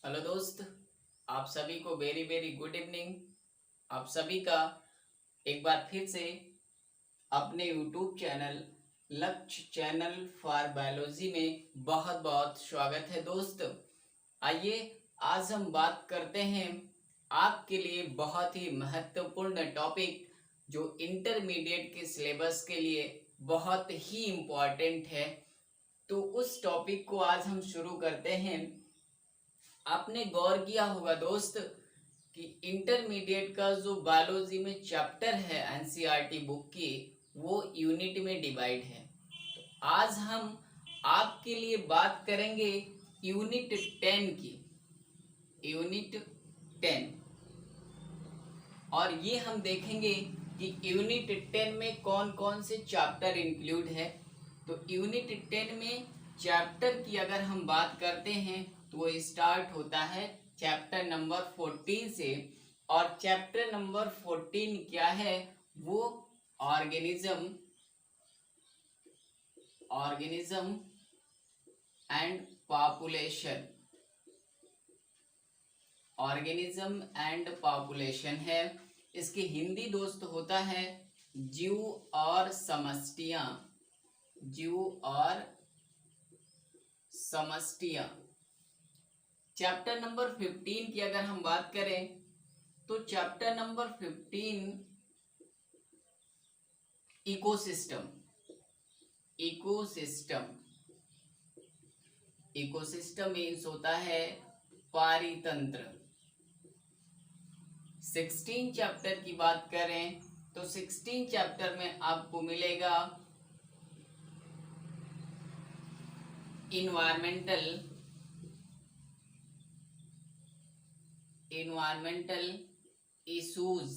Hello दोस्त, आप सभी को वेरी वेरी गुड इवनिंग। आप सभी का एक बार फिर से अपने यूट्यूब चैनल लक्ष्य चैनल फॉर बायोलॉजी में बहुत बहुत स्वागत है। दोस्त आइए आज हम बात करते हैं आपके लिए बहुत ही महत्वपूर्ण टॉपिक जो इंटरमीडिएट के सिलेबस के लिए बहुत ही इम्पोर्टेंट है। तो उस टॉपिक को आज हम शुरू करते हैं। आपने गौर किया होगा दोस्त कि इंटरमीडिएट का जो बायोलॉजी में चैप्टर है एनसीईआरटी बुक की, वो यूनिट में डिवाइड है। तो आज हम आपके लिए बात करेंगे यूनिट 10 की, यूनिट 10। और ये हम देखेंगे कि यूनिट 10 में कौन कौन से चैप्टर इंक्लूड है। तो यूनिट 10 में चैप्टर की अगर हम बात करते हैं तो वो स्टार्ट होता है चैप्टर नंबर 14 से। और चैप्टर नंबर 14 क्या है? वो organism and population, organism and population है। इसकी हिंदी दोस्त होता है जीव और समष्टियां, जीव और समष्टियां। चैप्टर नंबर 15 की अगर हम बात करें तो chapter number 15 ecosystem, ecosystem, ecosystem means होता है पारितंत्र। 16 चैप्टर की बात करें तो 16 चैप्टर में आपको मिलेगा इन्वायरमेंटल इश्यूज,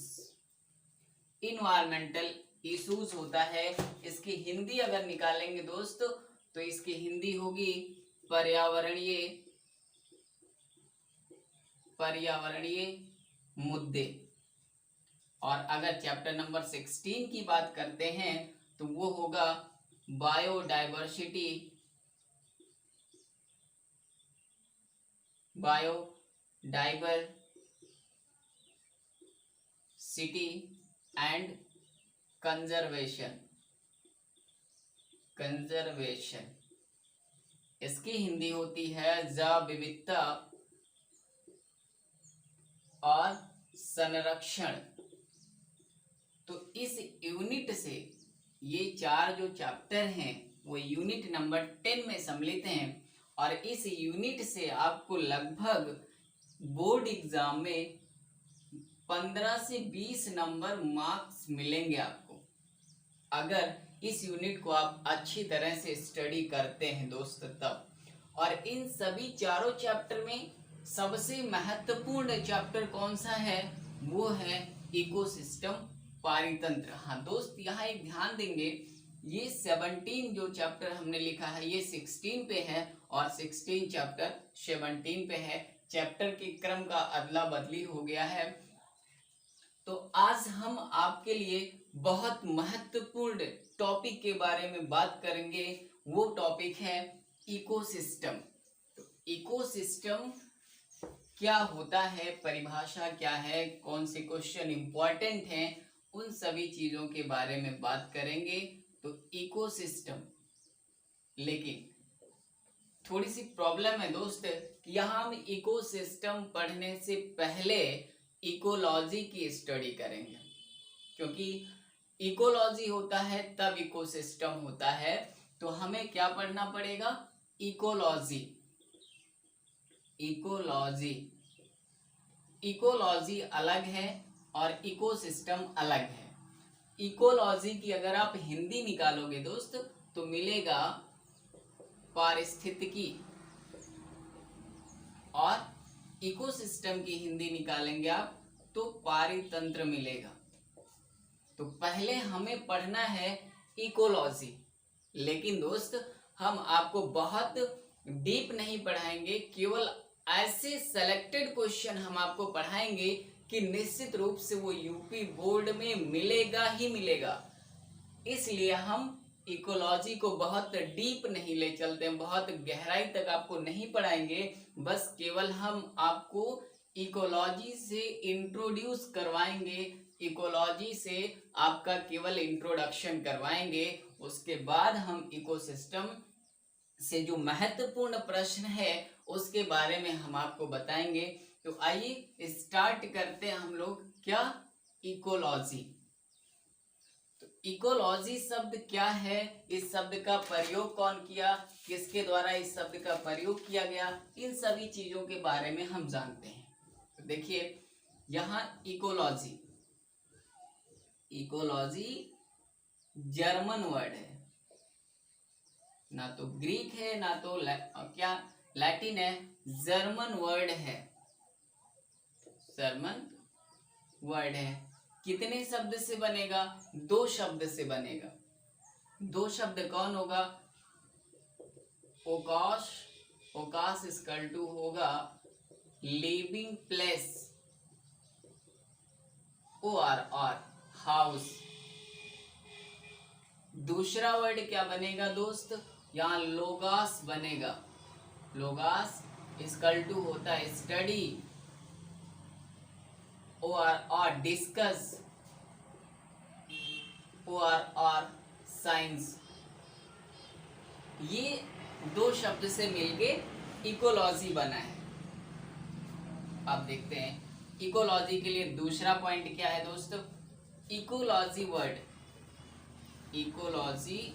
इन्वायरमेंटल इश्यूज होता है। इसकी हिंदी अगर निकालेंगे दोस्त तो इसकी हिंदी होगी पर्यावरणीय मुद्दे। और अगर चैप्टर नंबर 16 की बात करते हैं तो वो होगा बायोडाइवर्सिटी एंड कंजर्वेशन। इसकी हिंदी होती है जैव विविधता और संरक्षण। तो इस यूनिट से ये चार जो चैप्टर हैं वो यूनिट नंबर 10 में सम्मिलित हैं। और इस यूनिट से आपको लगभग बोर्ड एग्जाम में 15 से 20 नंबर मार्क्स मिलेंगे आपको, अगर इस यूनिट को आप अच्छी तरह से स्टडी करते हैं दोस्त तब। और इन सभी चारों चैप्टर में सबसे महत्वपूर्ण चैप्टर कौन सा है? वो है इकोसिस्टम, पारितंत्र। हाँ दोस्त, यहाँ एक ध्यान देंगे, ये 17 जो चैप्टर हमने लिखा है ये 16 पे है और 16 चैप्टर 17 पे है। चैप्टर के क्रम का अदला बदली हो गया है। तो आज हम आपके लिए बहुत महत्वपूर्ण टॉपिक के बारे में बात करेंगे। वो टॉपिक है इकोसिस्टम। तो इकोसिस्टम क्या होता है, परिभाषा क्या है, कौन से क्वेश्चन इंपॉर्टेंट हैं, उन सभी चीजों के बारे में बात करेंगे। तो इकोसिस्टम, लेकिन थोड़ी सी प्रॉब्लम है दोस्त कि यहाँ हम इकोसिस्टम पढ़ने से पहले इकोलॉजी की स्टडी करेंगे, क्योंकि इकोलॉजी होता है तब इकोसिस्टम होता है। तो हमें क्या पढ़ना पड़ेगा? इकोलॉजी। इकोलॉजी अलग है और इकोसिस्टम अलग है। इकोलॉजी की अगर आप हिंदी निकालोगे दोस्त तो मिलेगा पारिस्थितिकी, और इकोसिस्टम की हिंदी निकालेंगे आप तो पारितंत्र मिलेगा। तो पहले हमें पढ़ना है इकोलॉजी, लेकिन दोस्त हम आपको बहुत डीप नहीं पढ़ाएंगे, केवल ऐसे सेलेक्टेड क्वेश्चन हम आपको पढ़ाएंगे कि निश्चित रूप से वो यूपी बोर्ड में मिलेगा ही मिलेगा। इसलिए हम इकोलॉजी को बहुत डीप नहीं ले चलते हैं, बहुत गहराई तक आपको नहीं पढ़ाएंगे, बस केवल हम आपको इकोलॉजी से इंट्रोड्यूस करवाएंगे, इकोलॉजी से आपका केवल इंट्रोडक्शन करवाएंगे। उसके बाद हम इकोसिस्टम से जो महत्वपूर्ण प्रश्न है उसके बारे में हम आपको बताएंगे। तो आइए स्टार्ट करते हैं हम लोग। क्या? इकोलॉजी। तो इकोलॉजी शब्द क्या है, इस शब्द का प्रयोग कौन किया, किसके द्वारा इस शब्द का प्रयोग किया गया, इन सभी चीजों के बारे में हम जानते हैं। तो देखिए यहाँ इकोलॉजी, इकोलॉजी जर्मन वर्ड है, ना तो ग्रीक है ना तो क्या लैटिन है, जर्मन वर्ड है, जर्मन वर्ड है। कितने शब्द से बनेगा? 2 शब्द से बनेगा। 2 शब्द कौन होगा? ओकाश, ओकाश इक्वल टू होगा लिविंग प्लेस, OR हाउस। दूसरा वर्ड क्या बनेगा दोस्त? यहाँ लोगास बनेगा, लोगास इक्वल टू होता है study, OR discuss, OR science. ये 2 शब्द से मिलके इकोलॉजी बना है। अब देखते हैं इकोलॉजी के लिए दूसरा पॉइंट क्या है दोस्तों। इकोलॉजी वर्ड, इकोलॉजी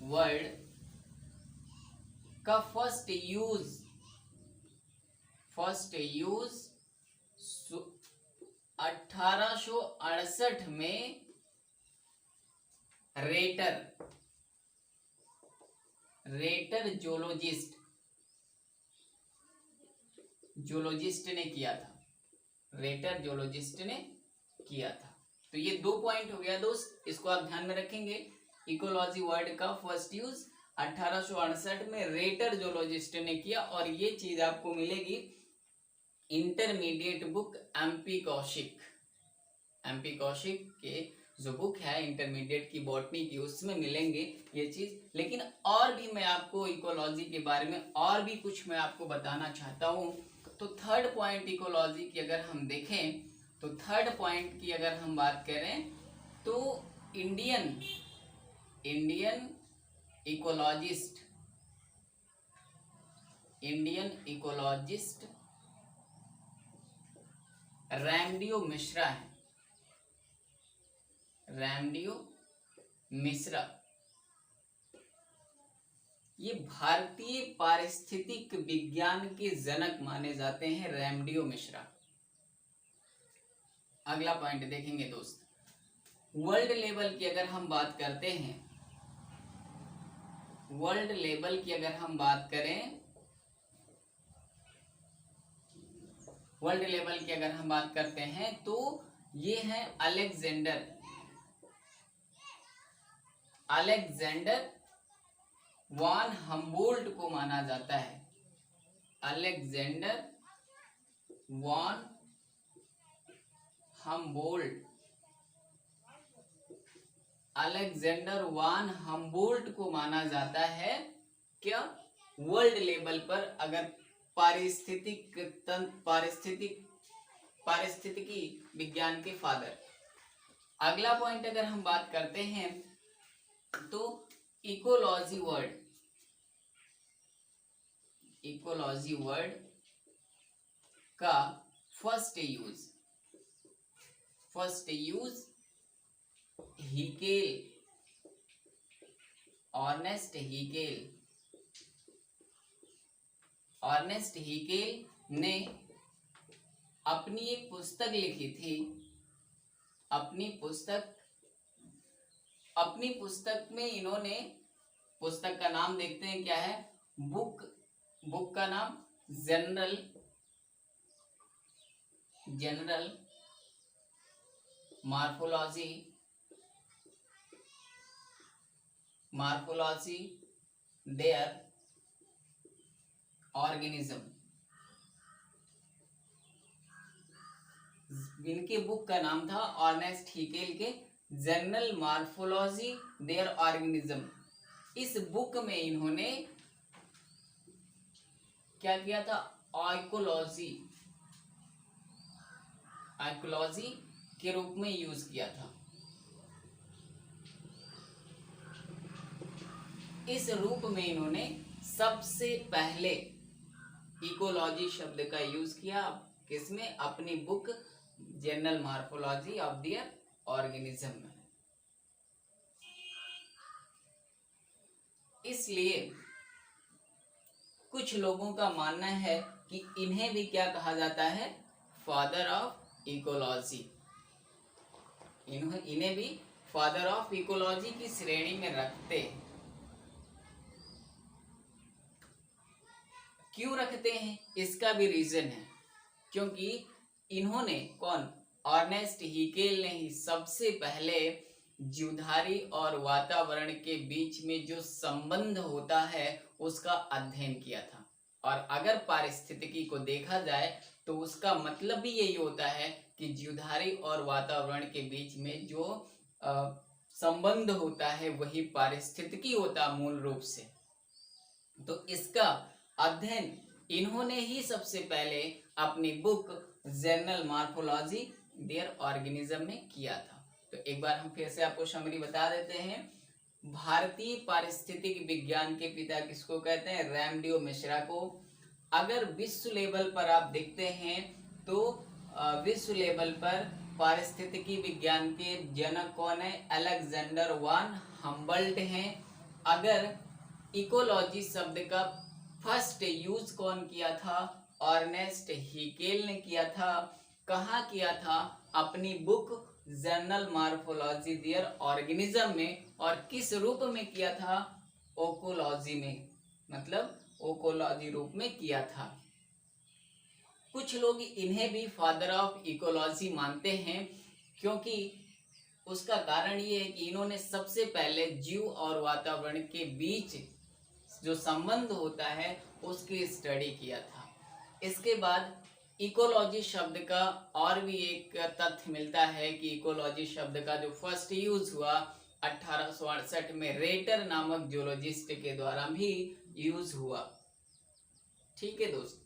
वर्ड का फर्स्ट यूज 1868 में रेटर जोलॉजिस्ट ने किया था, रेटर जोलॉजिस्ट ने किया था। तो ये 2 पॉइंट हो गया दोस्त, इसको आप ध्यान में रखेंगे। इकोलॉजी वर्ड का फर्स्ट यूज 1868 में रेटर जोलॉजिस्ट ने किया, और ये चीज आपको मिलेगी intermediate book MP Kaushik, MP Kaushik के जो बुक है इंटरमीडिएट की बॉटनी की, उसमें मिलेंगे ये चीज। लेकिन और भी मैं आपको इकोलॉजी के बारे में और भी कुछ मैं आपको बताना चाहता हूँ। तो थर्ड पॉइंट इकोलॉजी की अगर हम देखें, तो थर्ड पॉइंट की अगर हम बात करें तो इंडियन इकोलॉजिस्ट रैमडियो मिश्रा है, रैमडियो मिश्रा। ये भारतीय पारिस्थितिक विज्ञान के जनक माने जाते हैं रैमडियो मिश्रा। अगला पॉइंट देखेंगे दोस्त, वर्ल्ड लेवल की अगर हम बात करते हैं, वर्ल्ड लेवल की अगर हम बात करें, वर्ल्ड लेवल की अगर हम बात करते हैं तो ये है अलेक्जेंडर वान हम्बोल्ट को माना जाता है, अलेक्जेंडर वान हम्बोल्ट, अलेक्जेंडर वान हम्बोल्ट को माना जाता है क्या? वर्ल्ड लेवल पर अगर पारिस्थितिकी विज्ञान के फादर। अगला पॉइंट अगर हम बात करते हैं तो इकोलॉजी वर्ड का फर्स्ट यूज हीकेल, ऑर्नेस्ट हीकेल ने अपनी एक पुस्तक लिखी थी, अपनी पुस्तक में इन्होंने, पुस्तक का नाम देखते हैं क्या है, बुक का नाम जनरल मार्फोलॉजी देयर ऑर्गेनिज्म। इनके बुक का नाम था ऑर्नेस्ट हीकेल के जनरल मॉर्फोलॉजी देयर ऑर्गेनिज्म। इस बुक में इन्होंने क्या किया था, आइकोलॉजी के रूप में यूज किया था। इस रूप में इन्होंने सबसे पहले इकोलॉजी शब्द का यूज किया, किसमें, अपनी book general morphology of the organism में। इसलिए कुछ लोगों का मानना है कि इन्हें भी क्या कहा जाता है, फादर ऑफ इकोलॉजी। इन्हें भी फादर ऑफ इकोलॉजी की श्रेणी में रखते हैं। क्यों रखते हैं, इसका भी रीजन है, क्योंकि इन्होंने, कौन, अर्नेस्ट हीकेल ने ही सबसे पहले जीवधारी और वातावरण के बीच में जो संबंध होता है उसका अध्ययन किया था। और अगर पारिस्थितिकी को देखा जाए तो उसका मतलब भी यही होता है कि जीवधारी और वातावरण के बीच में जो संबंध होता है वही पारिस्थितिकी होता मूल रूप से। तो इसका अध्ययन इन्होंने ही सबसे पहले अपनी बुक जनरल मॉर्फोलॉजी देयर ऑर्गेनिज्म में किया था। तो एक बार हम फिर से आपको समरी बता देते हैं। भारतीय पारिस्थितिक विज्ञान के पिता किसको कहते हैं, रैमडियो मिश्रा को। अगर विश्व लेवल पर आप देखते हैं तो विश्व लेवल पर पारिस्थितिकी विज्ञान के जनक कौन है, अलेक्जेंडर वान हम्बल्ट हैं। अगर इकोलॉजी शब्द का फर्स्ट यूज कौन किया था, अर्नेस्ट हीकेल ने किया था। कहाँ किया था, अपनी बुक जनरल मॉर्फोलॉजी देयर ऑर्गेनिज्म में। और किस रूप में किया था, ओकोलॉजी में, मतलब ओकोलॉजी रूप में किया था। कुछ लोग इन्हें भी फादर ऑफ इकोलॉजी मानते हैं, क्योंकि उसका कारण ये है कि इन्होंने सबसे पहले जीव और वातावरण के बीच जो संबंध होता है उसकी स्टडी किया था। इसके बाद इकोलॉजी शब्द का और भी एक तथ्य मिलता है कि इकोलॉजी शब्द का जो फर्स्ट यूज हुआ 1868 में रेटर नामक जियोलॉजिस्ट के द्वारा भी यूज हुआ। ठीक है दोस्त,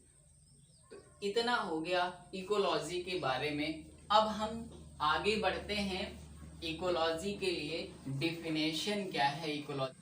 तो इतना हो गया इकोलॉजी के बारे में। अब हम आगे बढ़ते हैं, इकोलॉजी के लिए डिफिनेशन क्या है इकोलॉजी।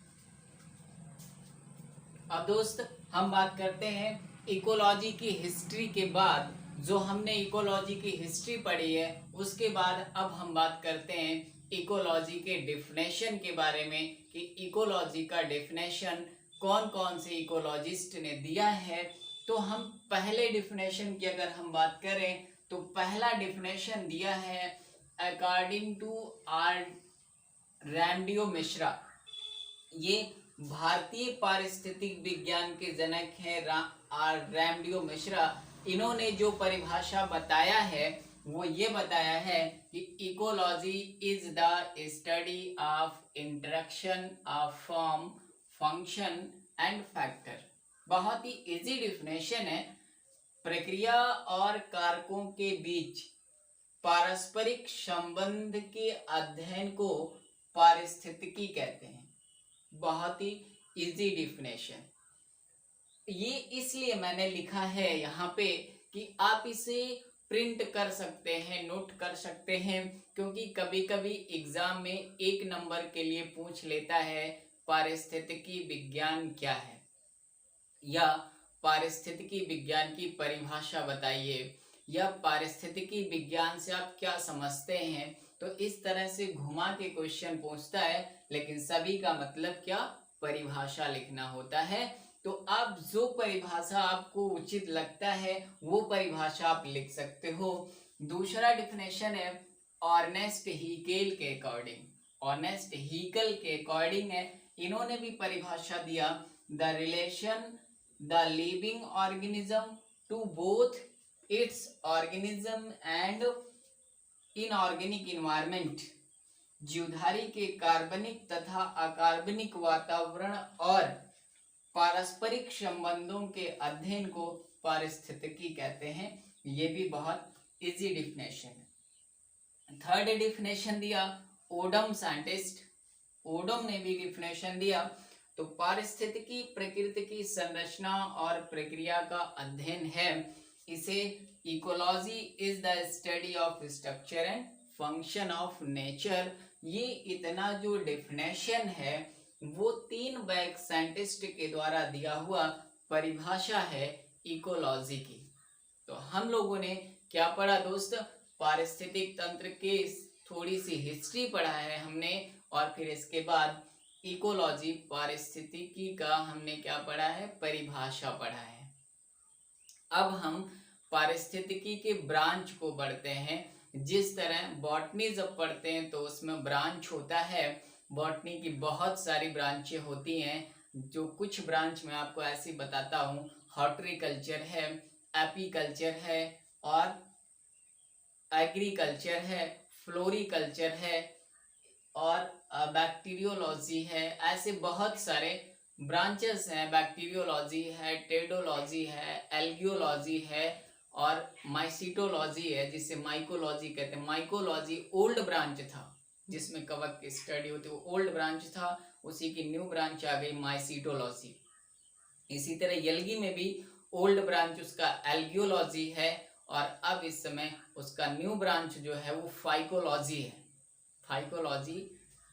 अब दोस्त हम बात करते हैं इकोलॉजी की हिस्ट्री के बाद। जो हमने इकोलॉजी की हिस्ट्री पढ़ी है उसके बाद अब हम बात करते हैं इकोलॉजी के डेफिनेशन के बारे में, कि इकोलॉजी का डेफिनेशन कौन कौन से इकोलॉजिस्ट ने दिया है। तो हम पहले डेफिनेशन की अगर हम बात करें तो पहला डेफिनेशन दिया है अकॉर्डिंग टू आर रैमडियो मिश्रा। ये भारतीय पारिस्थितिक विज्ञान के जनक हैं आर रैमडियो मिश्रा। इन्होंने जो परिभाषा बताया है वो ये बताया है कि ecology is the study of interaction of form, function and factor. बहुत ही इजी डिफिनेशन है। प्रक्रिया और कारकों के बीच पारस्परिक संबंध के अध्ययन को पारिस्थितिकी कहते हैं। बहुत ही इजी डिफिनेशन। ये इसलिए मैंने लिखा है यहाँ पे कि आप इसे प्रिंट कर सकते हैं, नोट कर सकते हैं, क्योंकि कभी कभी एग्जाम में एक नंबर के लिए पूछ लेता है पारिस्थितिकी विज्ञान क्या है, या पारिस्थितिकी विज्ञान की परिभाषा बताइए, या पारिस्थितिकी विज्ञान से आप क्या समझते हैं। तो इस तरह से घुमा के क्वेश्चन पूछता है, लेकिन सभी का मतलब क्या, परिभाषा लिखना होता है। तो आप जो परिभाषा आपको उचित लगता है वो परिभाषा आप लिख सकते हो। दूसरा डिफिनेशन है अर्नेस्ट हीकेल के अकॉर्डिंग। अर्नेस्ट हीकेल के अकॉर्डिंग है, इन्होंने भी परिभाषा दिया, the relation the living organism to both its organism and inorganic environment. जीवधारी के कार्बनिक तथा अकार्बनिक वातावरण और पारस्परिक संबंधों के अध्ययन को पारिस्थितिकी कहते हैं। ये भी बहुत इजी डिफिनेशन है। थर्ड डिफिनेशन दिया ओडम साइंटिस्ट, ओडम ने भी डिफिनेशन दिया। तो पारिस्थितिकी प्रकृति की संरचना और प्रक्रिया का अध्ययन है। इसे ecology is the study of structure and function of nature. ये इतना जो डेफिनेशन है वो 3 बैक साइंटिस्ट के द्वारा दिया हुआ परिभाषा है इकोलॉजी की। तो हम लोगों ने क्या पढ़ा दोस्त, पारिस्थितिक तंत्र के थोड़ी सी हिस्ट्री पढ़ा है हमने, और फिर इसके बाद इकोलॉजी पारिस्थितिकी का हमने क्या पढ़ा है, परिभाषा पढ़ा है। अब हम पारिस्थितिकी के ब्रांच को पढ़ते हैं। जिस तरह बॉटनी जब पढ़ते हैं तो उसमें ब्रांच होता है, बॉटनी की बहुत सारी ब्रांचें होती हैं। जो कुछ ब्रांच मैं आपको ऐसी बताता हूँ, हॉर्टिकल्चर है, एपीकल्चर है, और एग्रीकल्चर है, फ्लोरिकल्चर है, और बैक्टीरियोलॉजी है। ऐसे बहुत सारे ब्रांचेस हैं, बैक्टीरियोलॉजी है, टेडोलॉजी है, एल्गियोलॉजी है, और माइसिटोलॉजी है, जिसे माइकोलॉजी कहते हैं। माइकोलॉजी ओल्ड ब्रांच था जिसमें कवक की स्टडी होती, वो ओल्ड ब्रांच था, उसी की न्यू ब्रांच आ गई माइसिटोलॉजी। इसी तरह यलगी में भी ओल्ड ब्रांच उसका एल्गियोलॉजी है, और अब इस समय उसका न्यू ब्रांच जो है वो फाइकोलॉजी है, फाइकोलॉजी।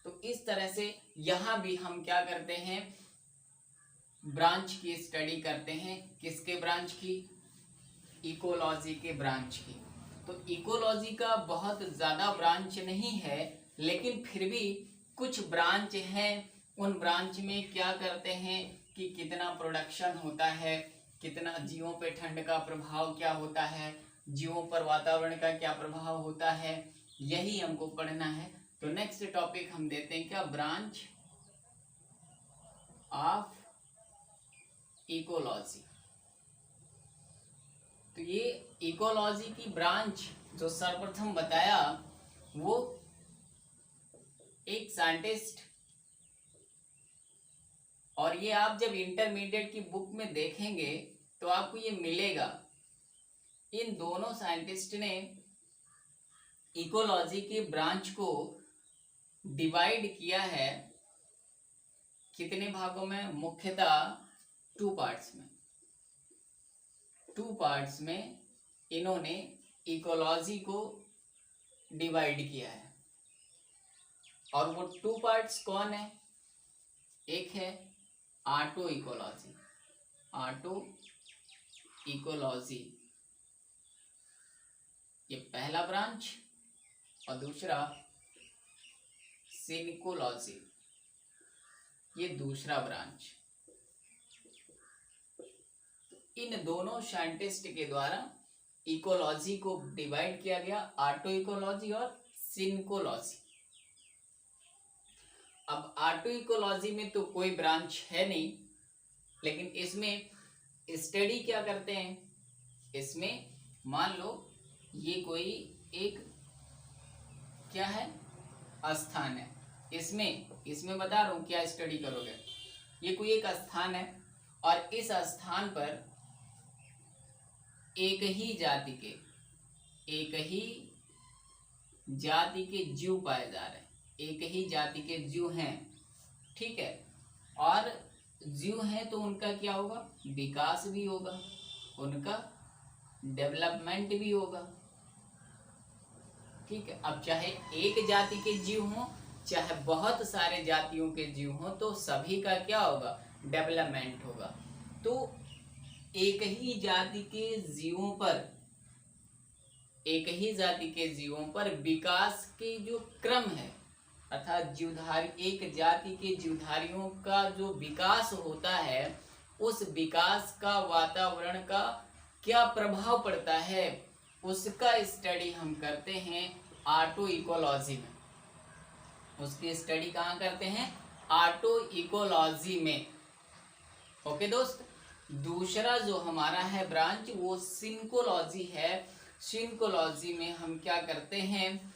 तो इस तरह से यहाँ भी हम क्या करते हैं, ब्रांच की स्टडी करते हैं। किसके ब्रांच की, इकोलॉजी के ब्रांच की। तो इकोलॉजी का बहुत ज्यादा ब्रांच नहीं है, लेकिन फिर भी कुछ ब्रांच हैं। उन ब्रांच में क्या करते हैं कि कितना प्रोडक्शन होता है, कितना जीवों पे ठंड का प्रभाव क्या होता है, जीवों पर वातावरण का क्या प्रभाव होता है, यही हमको पढ़ना है। तो नेक्स्ट टॉपिक हम देते हैं क्या, ब्रांच ऑफ इकोलॉजी। तो ये इकोलॉजी की ब्रांच जो सर्वप्रथम बताया वो एक साइंटिस्ट, और ये आप जब इंटरमीडिएट की बुक में देखेंगे तो आपको ये मिलेगा। इन दोनों साइंटिस्ट ने इकोलॉजी के ब्रांच को डिवाइड किया है कितने भागों में, मुख्यतः 2 पार्ट्स में। 2 पार्ट्स में इन्होंने इकोलॉजी को डिवाइड किया है, और वो 2 पार्ट्स कौन है, एक है ऑटो इकोलॉजी, ऑटो इकोलॉजी ये पहला ब्रांच, और दूसरा सिनिकोलॉजी ये दूसरा ब्रांच। इन दोनों साइंटिस्ट के द्वारा इकोलॉजी को डिवाइड किया गया, ऑटो इकोलॉजी और सिनिकोलॉजी। अब ऑटो इकोलॉजी में तो कोई ब्रांच है नहीं, लेकिन इसमें स्टडी क्या करते हैं, इसमें मान लो ये कोई एक क्या है, स्थान है, इसमें बता रहा हूं क्या स्टडी करोगे। ये कोई एक स्थान है, और इस स्थान पर एक ही जाति के जीव पाए जा रहे हैं, एक ही जाति के जीव हैं, ठीक है। और जीव हैं तो उनका क्या होगा, विकास भी होगा, उनका डेवलपमेंट भी होगा, ठीक है। अब चाहे एक जाति के जीव हों, चाहे बहुत सारे जातियों के जीव हों, तो सभी का क्या होगा, डेवलपमेंट होगा। तो एक ही जाति के जीवों पर विकास के जो क्रम है, अर्थात जीवधारी, एक जाति के जीवधारियों का जो विकास होता है, उस विकास का वातावरण का क्या प्रभाव पड़ता है, उसका स्टडी हम करते हैं ऑटो इकोलॉजी में। उसकी स्टडी कहाँ करते हैं, ऑटो इकोलॉजी में। ओके दोस्त, दूसरा जो हमारा है ब्रांच वो सिनकोलॉजी है। सिनकोलॉजी में हम क्या करते हैं,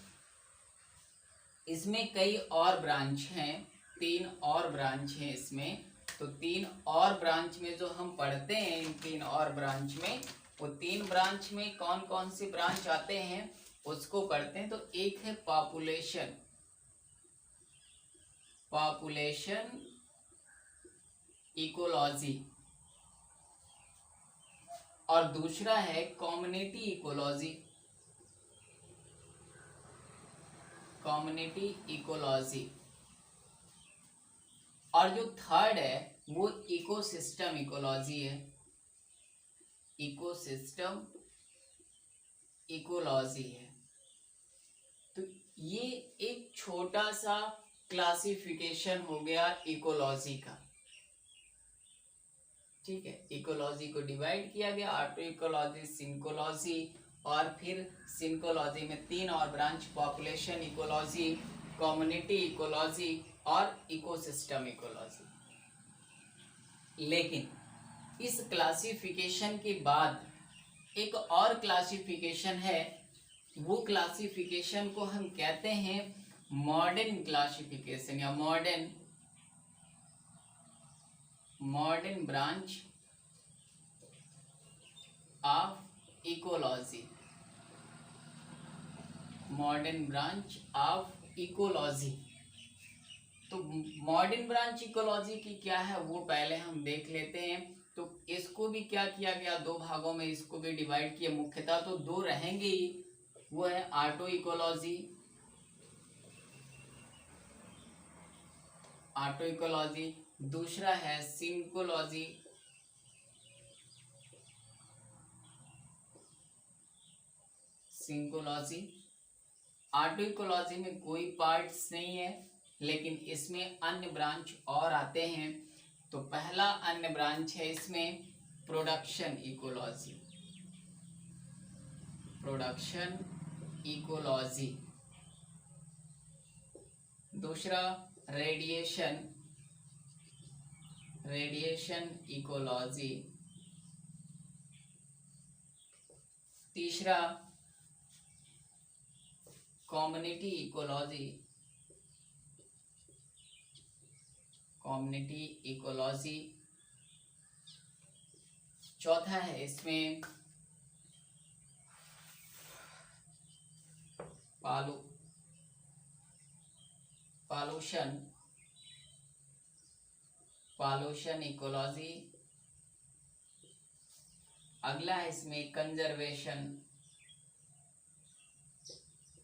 इसमें कई और ब्रांच हैं, 3 और ब्रांच हैं इसमें। तो 3 और ब्रांच में जो हम पढ़ते हैं, इन 3 और ब्रांच में, वो 3 ब्रांच में कौन कौन से ब्रांच आते हैं उसको पढ़ते हैं। तो एक है पॉपुलेशन, पॉपुलेशन इकोलॉजी और दूसरा है कम्युनिटी इकोलॉजी। कम्युनिटी इकोलॉजी और जो थर्ड है वो इकोसिस्टम इकोलॉजी है। इकोसिस्टम इकोलॉजी है। तो ये एक छोटा सा क्लासिफिकेशन हो गया इकोलॉजी का। ठीक है, इकोलॉजी को डिवाइड किया गया, ऑटो इकोलॉजी, सिंकोलॉजी और फिर सिंकोलॉजी में 3 और branch, population ecology, community ecology और इकोसिस्टम इकोलॉजी। लेकिन इस क्लासिफिकेशन के बाद एक और क्लासिफिकेशन है, वो क्लासिफिकेशन को हम कहते हैं मॉडर्न क्लासिफिकेशन या modern branch of ecology. Modern branch of ecology. तो मॉडर्न ब्रांच इकोलॉजी की क्या है वो पहले हम देख लेते हैं। तो इसको भी क्या किया गया, 2 भागों में इसको भी डिवाइड किया। मुख्यतः तो 2 रहेंगे ही, वो है ऑटो इकोलॉजी, ऑटो इकोलॉजी, दूसरा है सिंकोलॉजी, सिंकोलॉजी। ऑटो इकोलॉजी में कोई पार्ट्स नहीं है, लेकिन इसमें अन्य ब्रांच और आते हैं। तो पहला अन्य ब्रांच है इसमें प्रोडक्शन इकोलॉजी। Production ecology. दूसरा रेडिएशन इकोलॉजी। तीसरा कम्युनिटी इकोलॉजी। चौथा है इसमें पॉल्यूशन इकोलॉजी। अगला है इसमें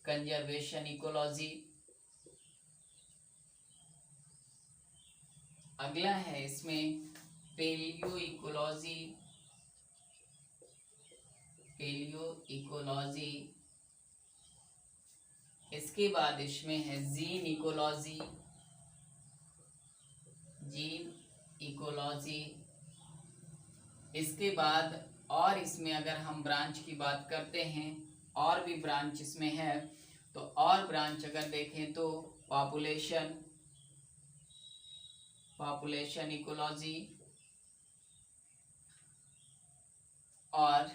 कंजर्वेशन इकोलॉजी। अगला है इसमें पेलियो इकोलॉजी। इसके बाद इसमें है जीन इकोलॉजी। इसके बाद और इसमें अगर हम ब्रांच की बात करते हैं, और भी ब्रांच इसमें है, तो और ब्रांच अगर देखें तो पॉपुलेशन इकोलॉजी और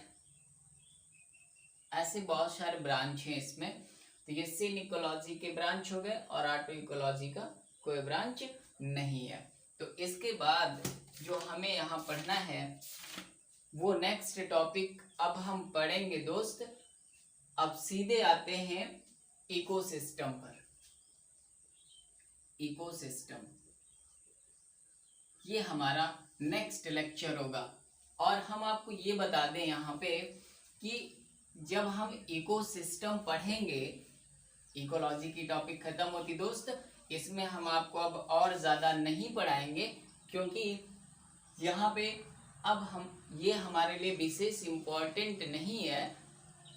ऐसे बहुत सारे ब्रांच हैं इसमें। तो ये सिन इकोलॉजी के ब्रांच हो गए और ऑटो इकोलॉजी का कोई ब्रांच नहीं है। तो इसके बाद जो हमें यहाँ पढ़ना है वो नेक्स्ट टॉपिक अब हम पढ़ेंगे दोस्त। अब सीधे आते हैं इकोसिस्टम पर। इकोसिस्टम ये हमारा नेक्स्ट लेक्चर होगा। और हम आपको ये बता दें यहाँ पे कि जब हम इकोसिस्टम पढ़ेंगे, इकोलॉजी की टॉपिक खत्म होती दोस्त, इसमें हम आपको अब और ज़्यादा नहीं पढ़ाएंगे, क्योंकि यहाँ पे अब हम ये हमारे लिए विशेष इम्पोर्टेंट नहीं है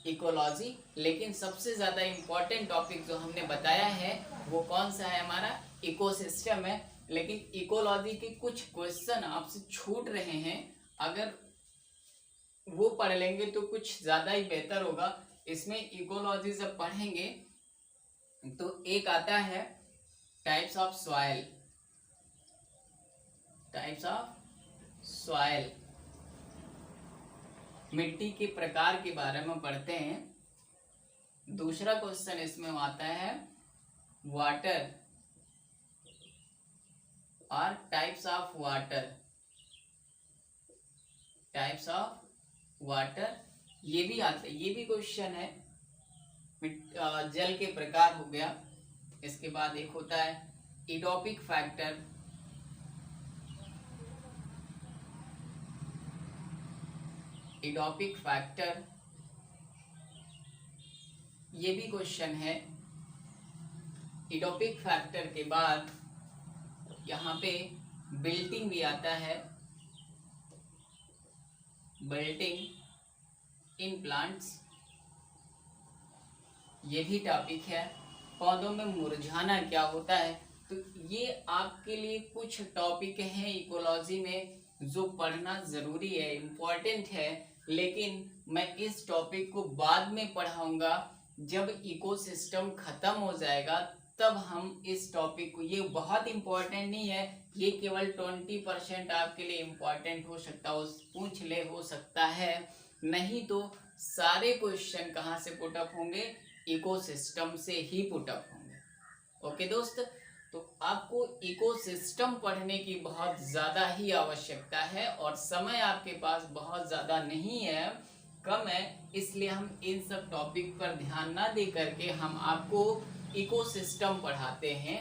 इकोलॉजी। लेकिन सबसे ज़्यादा इम्पोर्टेंट टॉपिक जो हमने बताया है वो कौन सा है, हमारा इकोसिस्टम है। लेकिन इकोलॉजी के कुछ क्वेश्चन आपसे छूट रहे हैं, अगर वो पढ़ लेंगे तो कुछ ज़्यादा ही बेहतर होगा। इसमें इकोलॉजी जब पढ़ेंगे तो एक आता है टाइप्स ऑफ सॉइल, मिट्टी के प्रकार के बारे में पढ़ते हैं। दूसरा क्वेश्चन इसमें आता है वाटर और टाइप्स ऑफ वाटर, ये भी आता है, ये भी क्वेश्चन है। जल के प्रकार हो गया। इसके बाद एक होता है इडोपिक फैक्टर, इडोपिक फैक्टर, ये भी क्वेश्चन है। इडोपिक फैक्टर के बाद यहाँ पे बिल्टिंग भी आता है, बिल्टिंग इन प्लांट्स, ये भी टॉपिक है। पौधों में मुरझाना क्या होता है, तो ये आपके लिए कुछ टॉपिक हैं इकोलॉजी में जो पढ़ना जरूरी है, इम्पोर्टेंट है, लेकिन मैं इस टॉपिक को बाद में पढ़ाऊंगा। जब इकोसिस्टम खत्म हो जाएगा तब हम इस टॉपिक को, ये बहुत इम्पोर्टेंट नहीं है, ये केवल 20% आपके लिए इम्पोर्टेंट हो सकता है, नहीं तो सारे क्वेश्चन कहाँ से पुटअप होंगे, इकोसिस्टम से ही पुटअप होंगे। ओके दोस्त, तो आपको इकोसिस्टम पढ़ने की बहुत ज़्यादा ही आवश्यकता है और समय आपके पास बहुत ज़्यादा नहीं है, कम है, इसलिए हम इन सब टॉपिक पर ध्यान ना दे करके हम आपको इकोसिस्टम पढ़ाते हैं।